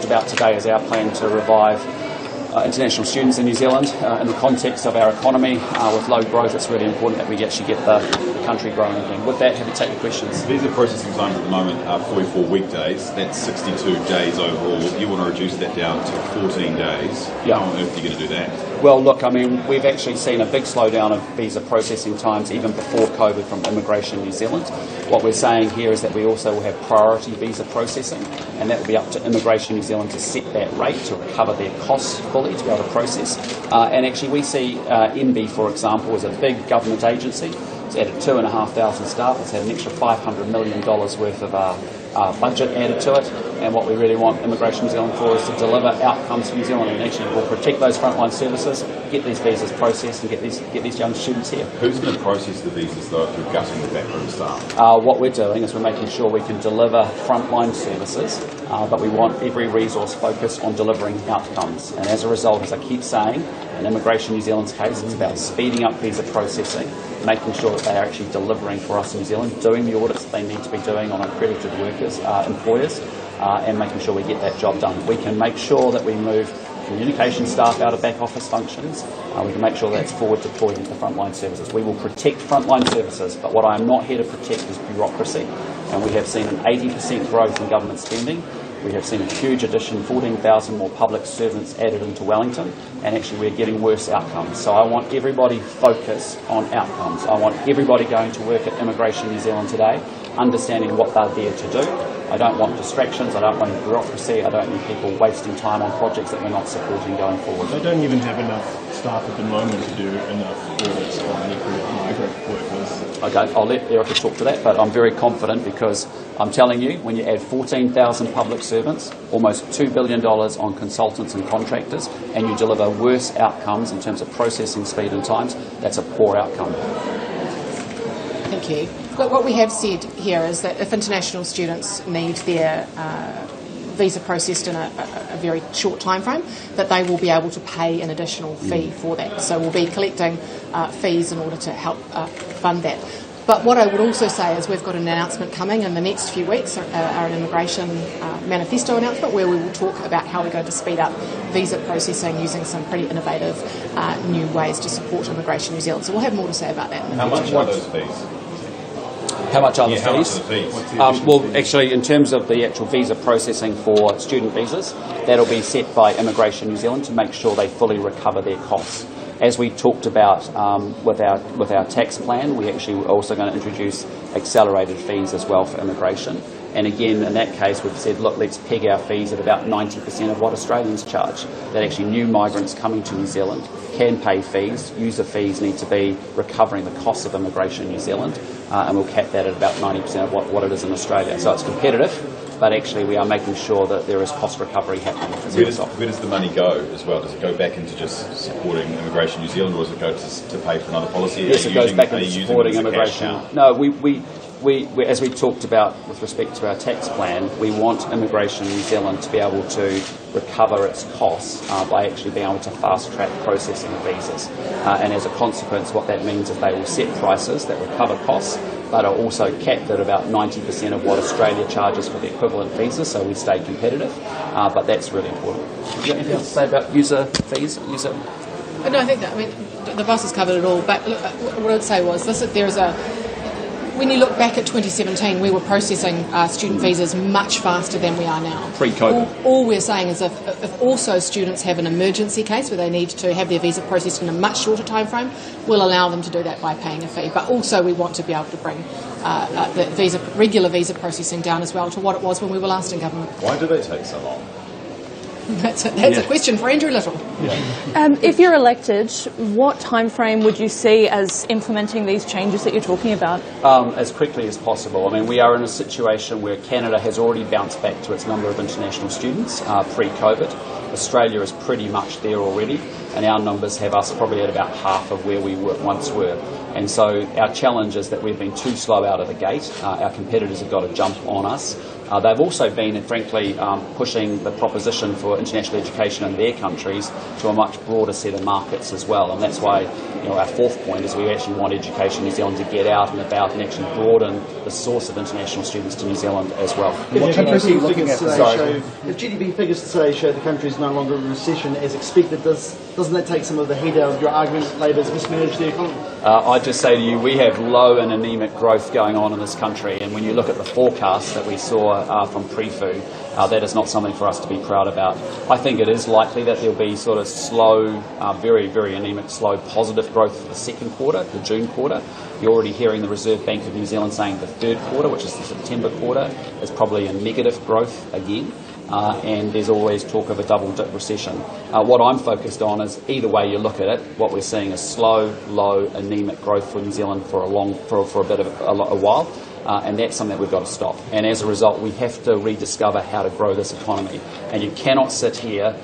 about today is our plan to revive international students in New Zealand. In the context of our economy, with low growth, it's really important that we actually get the country growing again. With that, have you take the questions? Visa processing times at the moment are 44 weekdays. That's 62 days overall. You want to reduce that down to 14 days. Yeah. How on earth are you going to do that? Well, look, I mean, we've actually seen a big slowdown of visa processing times even before COVID from Immigration New Zealand. What we're saying here is that we also will have priority visa processing, and that will be up to Immigration New Zealand to set that rate to recover their costs fully to be able to process. And actually we see MB, for example, as a big government agency. It's added 2,500 staff. It's had an extra $500 million worth of budget added to it. And what we really want Immigration New Zealand for is to deliver outcomes for New Zealand, and actually we'll protect those frontline services, get these visas processed and get these young students here. Who's going to process the visas though if you're gutting the backroom staff? What we're doing is we're making sure we can deliver frontline services, but we want every resource focused on delivering outcomes. And as a result, as I keep saying, in Immigration New Zealand's case, it's about speeding up visa processing, making sure that they are actually delivering for us in New Zealand, doing the audits they need to be doing on accredited workers, employers, and making sure we get that job done. We can make sure that we move communication staff out of back office functions. We can make sure that's forward deployed into frontline services. We will protect frontline services, but what I am not here to protect is bureaucracy. And we have seen an 80% growth in government spending. We have seen a huge addition, 14,000 more public servants added into Wellington, and actually we're getting worse outcomes. So I want everybody focused on outcomes. I want everybody going to work at Immigration New Zealand today, understanding what they're there to do. I don't want distractions, I don't want bureaucracy, I don't need people wasting time on projects that we're not supporting going forward. They don't even have enough staff at the moment to do enough audits on migrant workers. Okay, I'll let Erica talk to that, but I'm very confident because I'm telling you, when you add 14,000 public servants, almost $2 billion on consultants and contractors, and you deliver worse outcomes in terms of processing speed and times, that's a poor outcome. Thank you. But what we have said here is that if international students need their visa processed in a very short time frame, that they will be able to pay an additional fee for that. So we'll be collecting fees in order to help fund that. But what I would also say is we've got an announcement coming in the next few weeks, our immigration manifesto announcement, where we will talk about how we're going to speed up visa processing using some pretty innovative new ways to support Immigration New Zealand. So we'll have more to say about that. How much are those fees? How much are the How much fees? are the fees? Well, actually, in terms of the actual visa processing for student visas, that'll be set by Immigration New Zealand to make sure they fully recover their costs. As we talked about with our tax plan, we actually are also going to introduce accelerated fees as well for immigration. And again, in that case, we've said, look, let's peg our fees at about 90% of what Australians charge. That actually new migrants coming to New Zealand can pay fees. User fees need to be recovering the costs of Immigration New Zealand, and we'll cap that at about 90% of what it is in Australia. So it's competitive, but actually we are making sure that there is cost recovery happening as a result. Where does the money go as well? Does it go back into just supporting Immigration New Zealand, or does it go to pay for another policy? Yes, it goes back into supporting immigration. No, we, as we talked about with respect to our tax plan, we want Immigration New Zealand to be able to recover its costs by actually being able to fast-track processing of visas. And as a consequence, what that means is they will set prices that recover costs, but are also capped at about 90% of what Australia charges for the equivalent visa, so we stay competitive. But that's really important. Do you have anything else to say about user fees? No, I think that, the boss has covered it all, but look, what I would say was when you look back at 2017, we were processing student visas much faster than we are now. Pre-COVID. All we're saying is if also students have an emergency case where they need to have their visa processed in a much shorter time frame, we'll allow them to do that by paying a fee. But also we want to be able to bring the regular visa processing down as well to what it was when we were last in government. Why do they take so long? That's a question for Andrew Little. Yeah. If you're elected, what time frame would you see as implementing these changes that you're talking about? As quickly as possible. I mean, we are in a situation where Canada has already bounced back to its number of international students pre-COVID. Australia is pretty much there already. and our numbers have us probably at about half of where we once were. And so our challenge is that we've been too slow out of the gate. Our competitors have got to jump on us. They've also been, frankly, pushing the proposition for international education in their countries to a much broader set of markets as well. And that's why, our fourth point is we actually want Education New Zealand to get out and about and actually broaden the source of international students to New Zealand as well. If GDP figures today show the country is no longer in recession as expected, doesn't that take some of the heat out of your argument that Labor has mismanaged the economy? I'd just say to you, we have low and anemic growth going on in this country, and when you look at the forecast that we saw from Prefu, that is not something for us to be proud about. I think it is likely that there'll be sort of slow, very, very anemic, slow positive growth for the second quarter, the June quarter. You're already hearing the Reserve Bank of New Zealand saying the third quarter, which is the September quarter, is probably a negative growth again. And there's always talk of a double-dip recession. What I'm focused on is either way you look at it, what we're seeing is slow, low, anemic growth for New Zealand for a while, and that's something that we've got to stop. And as a result, we have to rediscover how to grow this economy. And you cannot sit here,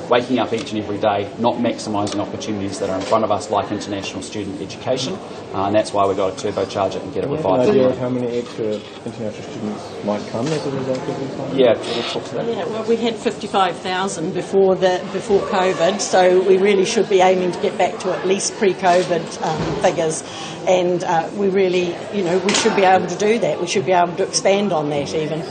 waking up each and every day, not maximising opportunities that are in front of us, like international student education, and that's why we've got to turbocharge it and get it revived. An idea of how many extra international students might come as a result of this? Yeah, we'll talk to that. Yeah, well, we had 55,000 before COVID, so we really should be aiming to get back to at least pre-COVID figures, and we really, we should be able to do that. We should be able to expand on that even.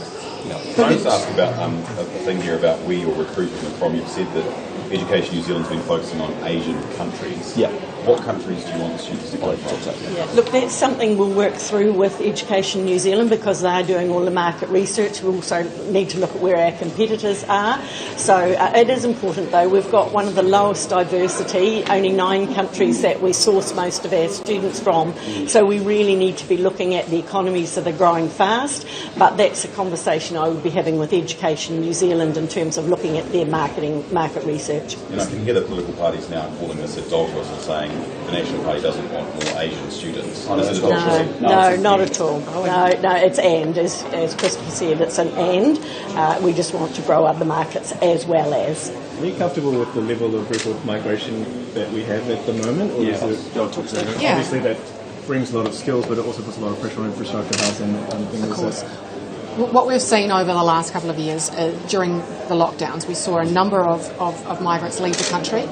Can I just ask about a thing here about where your recruitment from? You've said that Education New Zealand's been focusing on Asian countries. Yeah. What countries do you want the students to come from? Yeah. Look, that's something we'll work through with Education New Zealand because they are doing all the market research. We also need to look at where our competitors are. So it is important, though. We've got one of the lowest diversity, only 9 countries that we source most of our students from. So we really need to be looking at the economies that are growing fast. But that's a conversation I would be having with Education New Zealand in terms of looking at their market research. And I can hear the political parties now calling this a dog whistle, saying the National Party doesn't want more Asian students. No, not at all. No, it's and. As Christopher said, it's an and. We just want to grow other markets as well as. Are you comfortable with the level of record migration that we have at the moment? Or is obviously that brings a lot of skills, but it also puts a lot of pressure on infrastructure, housing, and things like that. What we've seen over the last couple of years during the lockdowns, we saw a number of migrants leave the country,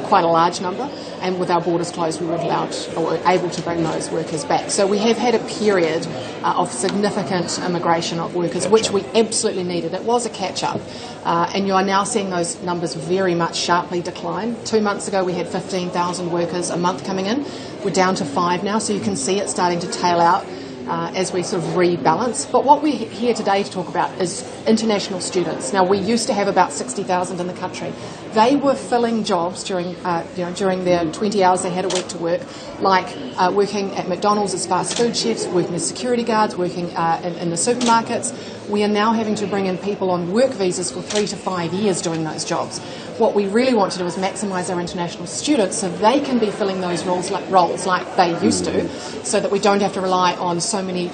quite a large number, and with our borders closed we were able to bring those workers back. So we have had a period of significant immigration of workers, which we absolutely needed. It was a catch-up, and you are now seeing those numbers very much sharply decline. 2 months ago we had 15,000 workers a month coming in. We're down to 5 now, so you can see it starting to tail out. As we sort of rebalance. But what we're here today to talk about is international students. Now, we used to have about 60,000 in the country. They were filling jobs during their 20 hours they had a week to work, like working at McDonald's as fast food chefs, working as security guards, working in the supermarkets. We are now having to bring in people on work visas for 3 to 5 years doing those jobs. What we really want to do is maximise our international students so they can be filling those roles like they used to, so that we don't have to rely on so many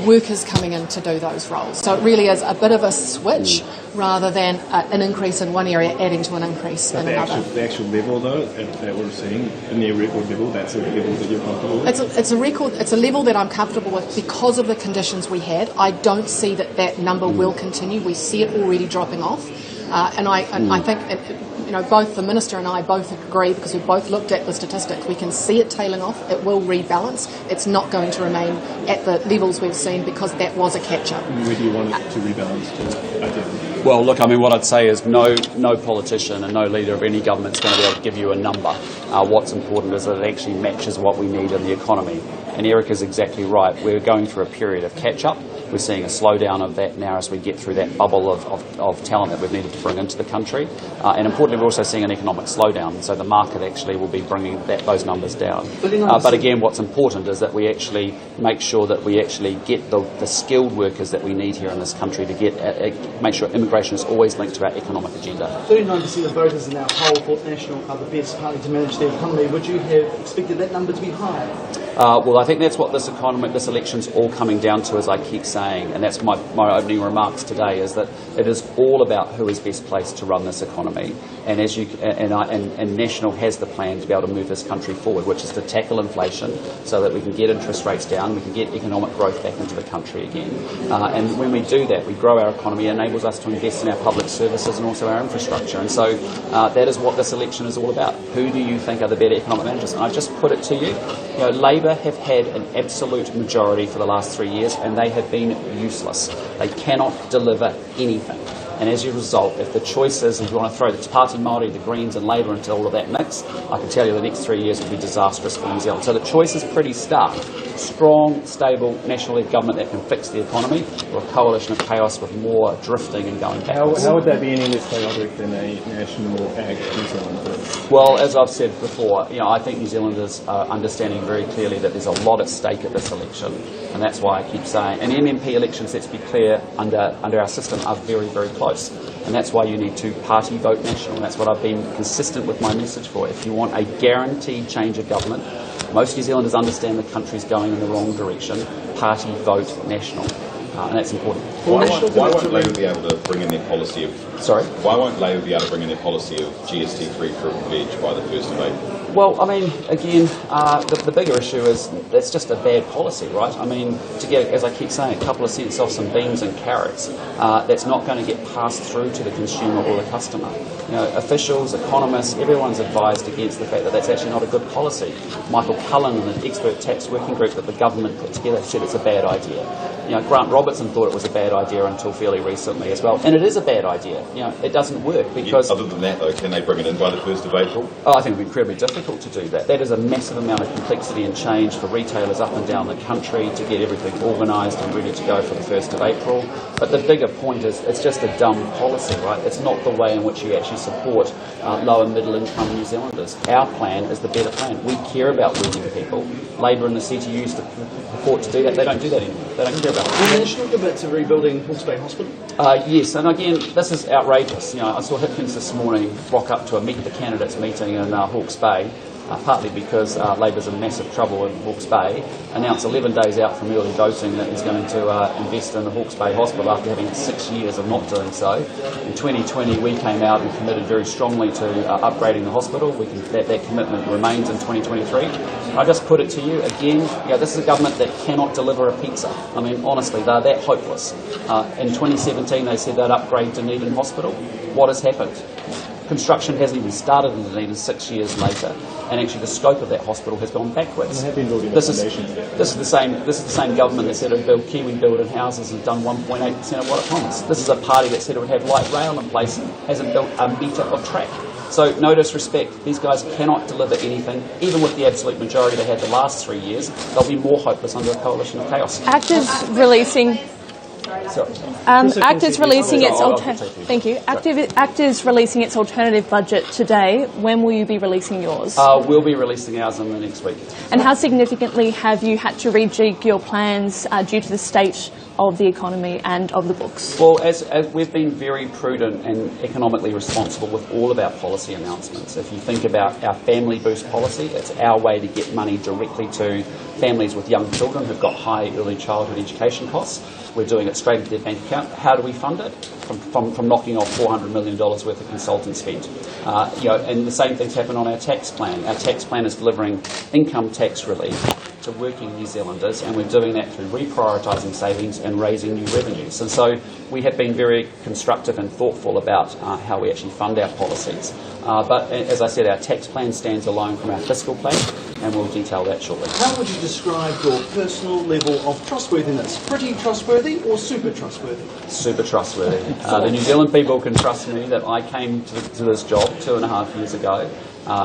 workers coming in to do those roles. So it really is a bit of a switch rather than an increase in one area adding to an increase in another. The actual level, though, that we're seeing, the near record level, that's a level that you're comfortable with? It's a level that I'm comfortable with because of the conditions we had. I don't see that number will continue. We see it already dropping off. And I think both the Minister and I both agree, because we've both looked at the statistics, we can see it tailing off. It will rebalance. It's not going to remain at the levels we've seen because that was a catch-up. Where do you want it to rebalance to, ideally? Well, look, what I'd say is no politician and no leader of any government is going to be able to give you a number. What's important is that it actually matches what we need in the economy. And Erica's exactly right. We're going through a period of catch-up. We're seeing a slowdown of that now as we get through that bubble of talent that we've needed to bring into the country. And importantly, we're also seeing an economic slowdown. So the market actually will be bringing those numbers down. But again, what's important is that we actually make sure that we actually get the skilled workers that we need here in this country to make sure immigration is always linked to our economic agenda. 39% of voters in our poll thought National are the best party to manage their economy. Would you have expected that number to be higher? Well, I think that's what this election's all coming down to, as I keep saying, and that's my opening remarks today, is that it is all about who is best placed to run this economy, and and National has the plan to be able to move this country forward, which is to tackle inflation so that we can get interest rates down, we can get economic growth back into the country again, and when we do that, we grow our economy, it enables us to invest in our public services and also our infrastructure, and so that is what this election is all about. Who do you think are the better economic managers? And I just put it to you, Labour have had an absolute majority for the last 3 years and they have been useless. They cannot deliver anything. And as a result, if the choice is, if you want to throw the Party Māori, the Greens and Labour into all of that mix, I can tell you the next 3 years will be disastrous for New Zealand. So the choice is pretty stark. Strong, stable, national-led government that can fix the economy, or a coalition of chaos with more drifting and going backwards. How would that be any less chaotic than a national ag New Zealand? Well, as I've said before, I think New Zealanders are understanding very clearly that there's a lot at stake at this election, and that's why I keep saying, and MMP elections, let's be clear, under our system are very, very close, and that's why you need to party vote national, and that's what I've been consistent with my message for. If you want a guaranteed change of government, most New Zealanders understand the country's going in the wrong direction, party vote national. And that's important. Why won't Labour be able to bring in their policy of... Sorry? Why won't Labour be able to bring in their policy of GST-free fruit and veg by the 1st of April? Well, I mean, again, the bigger issue is that's just a bad policy, right? I mean, to get, as I keep saying, a couple of cents off some beans and carrots, that's not going to get passed through to the consumer or the customer. Officials, economists, everyone's advised against the fact that that's actually not a good policy. Michael Cullen and the expert tax working group that the government put together said it's a bad idea. Grant Robertson thought it was a bad idea until fairly recently as well, and it is a bad idea. It doesn't work because... Other than that, though, can they bring it in by the 1st of April? I think it would be incredibly difficult to do that. That is a massive amount of complexity and change for retailers up and down the country to get everything organised and ready to go for the 1st of April. But the bigger point is it's just a dumb policy, right? It's not the way in which you actually support low and middle income New Zealanders. Our plan is the better plan. We care about working people. Labour and the CTU used to purport to do that. They don't do that anymore. They don't care about it. Will National commit to rebuilding Hawke's Bay Hospital? Yes, and again, this is outrageous. I saw Hipkins this morning rock up to a Meet the Candidates meeting in Hawke's Bay, partly because Labour's in massive trouble in Hawke's Bay, announced 11 days out from early voting that he's going to invest in the Hawke's Bay Hospital after having 6 years of not doing so. In 2020, we came out and committed very strongly to upgrading the hospital. That commitment remains in 2023. I just put it to you again, this is a government that cannot deliver a pizza. I mean, honestly, they're that hopeless. In 2017, they said they'd upgrade Dunedin Hospital. What has happened? Construction hasn't even started in Dunedin 6 years later, and actually the scope of that hospital has gone backwards. And they have been building this is the same government that said it would build Kiwi building houses and done 1.8% of what it promised. This is a party that said it would have light rail in place, hasn't built a metre of track. So no disrespect, these guys cannot deliver anything. Even with the absolute majority they had the last 3 years, they'll be more hopeless under a coalition of chaos. Actors releasing Actors releasing its alternative budget today. When will you be releasing yours? We'll be releasing ours in the next week. And how significantly have you had to rejig your plans due to the state of the economy and of the books? Well, as we've been very prudent and economically responsible with all of our policy announcements. If you think about our Family Boost policy, it's our way to get money directly to families with young children who've got high early childhood education costs. We're doing it straight into their bank account. How do we fund it? From knocking off $400 million worth of consultant spend. And the same things happen on our tax plan. Our tax plan is delivering income tax relief to working New Zealanders, and we're doing that through reprioritising savings and raising new revenues. And so we have been very constructive and thoughtful about how we actually fund our policies. But as I said, our tax plan stands alone from our fiscal plan, and we'll detail that shortly. How would you describe your personal level of trustworthiness? Pretty trustworthy or super trustworthy? Super trustworthy. The New Zealand people can trust me that I came to this job 2.5 years ago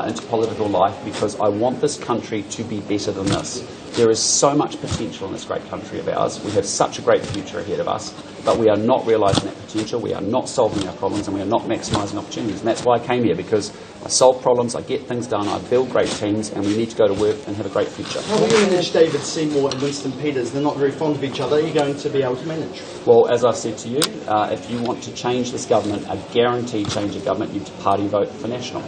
into political life because I want this country to be better than this. There is so much potential in this great country of ours. We have such a great future ahead of us. but we are not realising that potential, we are not solving our problems, and we are not maximising opportunities. And that's why I came here, because I solve problems, I get things done, I build great teams, and we need to go to work and have a great future. How will you manage David Seymour and Winston Peters? They're not very fond of each other. Are you going to be able to manage? Well, as I've said to you, if you want to change this government, a guaranteed change of government, you have to party vote for National.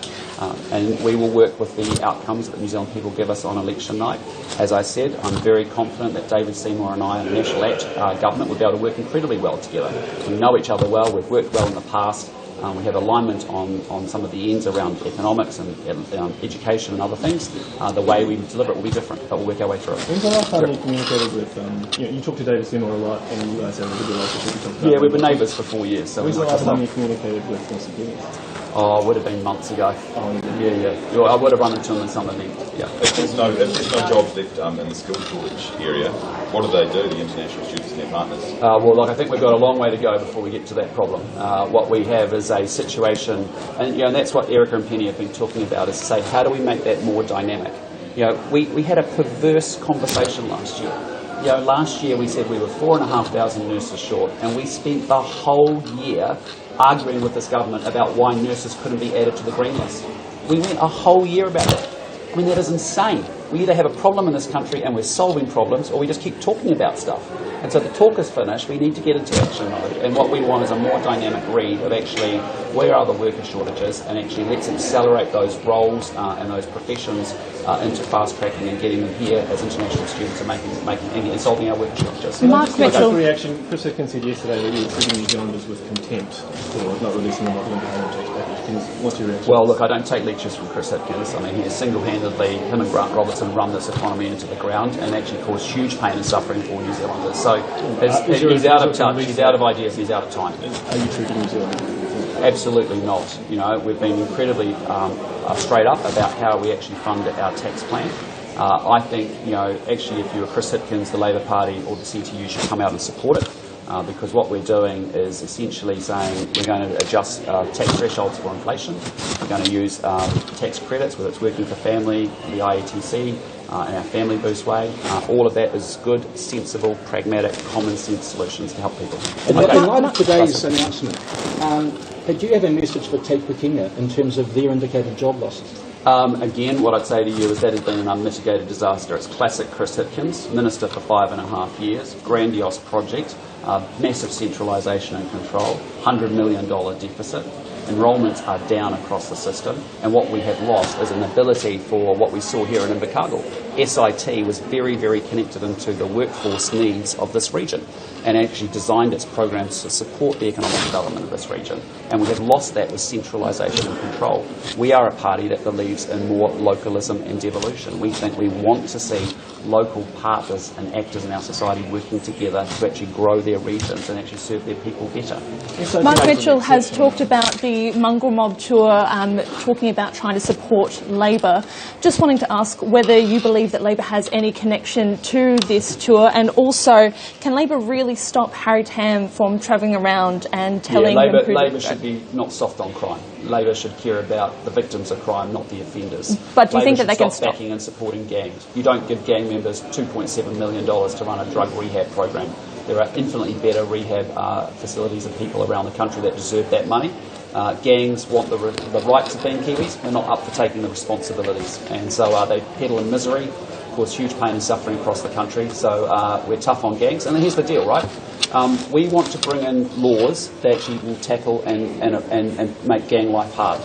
And we will work with the outcomes that the New Zealand people give us on election night. As I said, I'm very confident that David Seymour and I and the National government will be able to work incredibly well together. We know each other well, we've worked well in the past. We have alignment on some of the ends around economics and education and other things. The way we deliver it will be different, but we'll work our way through it. When's the last time you communicated with, you talk to David Seymour a lot, and you guys have a good relationship? Yeah, we've been neighbours for 4 years. So when's the last time you communicated with Mr. Peters? Oh, it would have been months ago. Yeah. I would have run into him in some event. Yeah. If there's no jobs left in the skill shortage area, what do they do, the international students and their partners? Well, look, I think we've got a long way to go before we get to that problem. What we have is a situation, and that's what Erica and Penny have been talking about, is to say, how do we make that more dynamic? We had a perverse conversation last year. Last year we said we were 4,500 nurses short, and we spent the whole year arguing with this government about why nurses couldn't be added to the green list. We went a whole year about that. I mean, that is insane. We either have a problem in this country and we're solving problems, or we just keep talking about stuff. And so the talk is finished, we need to get into action mode. And what we want is a more dynamic read of actually where are the worker shortages, and actually let's accelerate those roles and those professions into fast tracking and getting them here as international students and and solving our worker shortages. Mark Mitchell. Reaction, Chris Hipkins said yesterday that he was treating New Zealanders with contempt for not releasing the model employment tax package. What's your reaction? Well, look, I don't take lectures from Chris Hipkins. I mean, he has single-handedly, him and Grant Robertson, run this economy into the ground and actually caused huge pain and suffering for New Zealanders. So he's out of touch, he's out of ideas, he's out of time. Are you treating New Zealand? Absolutely not. We've been incredibly straight up about how we actually fund our tax plan. I think, actually if you're Chris Hipkins, the Labour Party or the CTU should come out and support it. Because what we're doing is essentially saying we're going to adjust tax thresholds for inflation. We're going to use tax credits, whether it's working for family, the IETC, and our Family Boost Way. All of that is good, sensible, pragmatic, common sense solutions to help people. In light of today's announcement, do you have a message for Te Pukenga in terms of their indicated job losses? Again, what I'd say to you is that has been an unmitigated disaster. It's classic Chris Hipkins, Minister for 5.5 years, grandiose project, massive centralisation and control, $100 million deficit. Enrolments are down across the system, and what we have lost is an ability for what we saw here in Invercargill. SIT was very, very connected into the workforce needs of this region and actually designed its programs to support the economic development of this region. And we have lost that with centralisation and control. We are a party that believes in more localism and devolution. We think we want to see local partners and actors in our society working together to actually grow their regions and actually serve their people better. Mark Mitchell has talked about the Mongrel Mob tour, talking about trying to support Labour. Just wanting to ask whether you believe that Labour has any connection to this tour, and also can Labour really stop Harry Tam from travelling around and telling Labour should be not soft on crime. Labour should care about the victims of crime, not the offenders. But do you think that they can stop backing and supporting gangs? You don't give gang members $2.7 million to run a drug rehab program. There are infinitely better rehab facilities and people around the country that deserve that money. Gangs want the rights of being Kiwis. They're not up for taking the responsibilities. And so they peddle in misery, cause huge pain and suffering across the country. So we're tough on gangs. And then here's the deal, right? We want to bring in laws that actually will tackle and make gang life hard.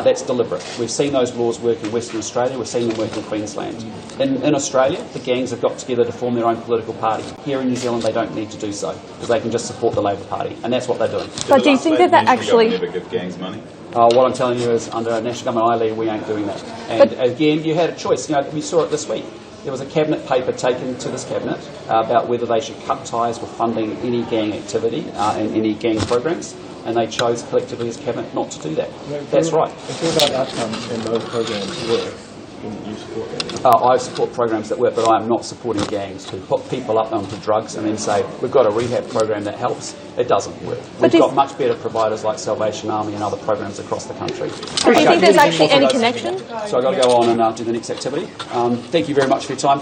That's deliberate. We've seen those laws work in Western Australia. We've seen them work in Queensland. In Australia, the gangs have got together to form their own political party. Here in New Zealand, they don't need to do so because they can just support the Labour Party, and that's what they're doing. But do you think that actually... Never give gangs money? What I'm telling you is, under a national government I lead, we ain't doing that. And again, you had a choice. We saw it this week. There was a cabinet paper taken to this cabinet about whether they should cut ties with funding any gang activity and any gang programs. And they chose collectively as cabinet not to do that. That's right. If you're about outcomes and those programs work, can you support that? I support programs that work, but I am not supporting gangs to put people up onto drugs and then say, we've got a rehab program that helps. It doesn't work. We've got much better providers like Salvation Army and other programs across the country. Do you think there's actually any connection? So I've got to go on and do the next activity. Thank you very much for your time.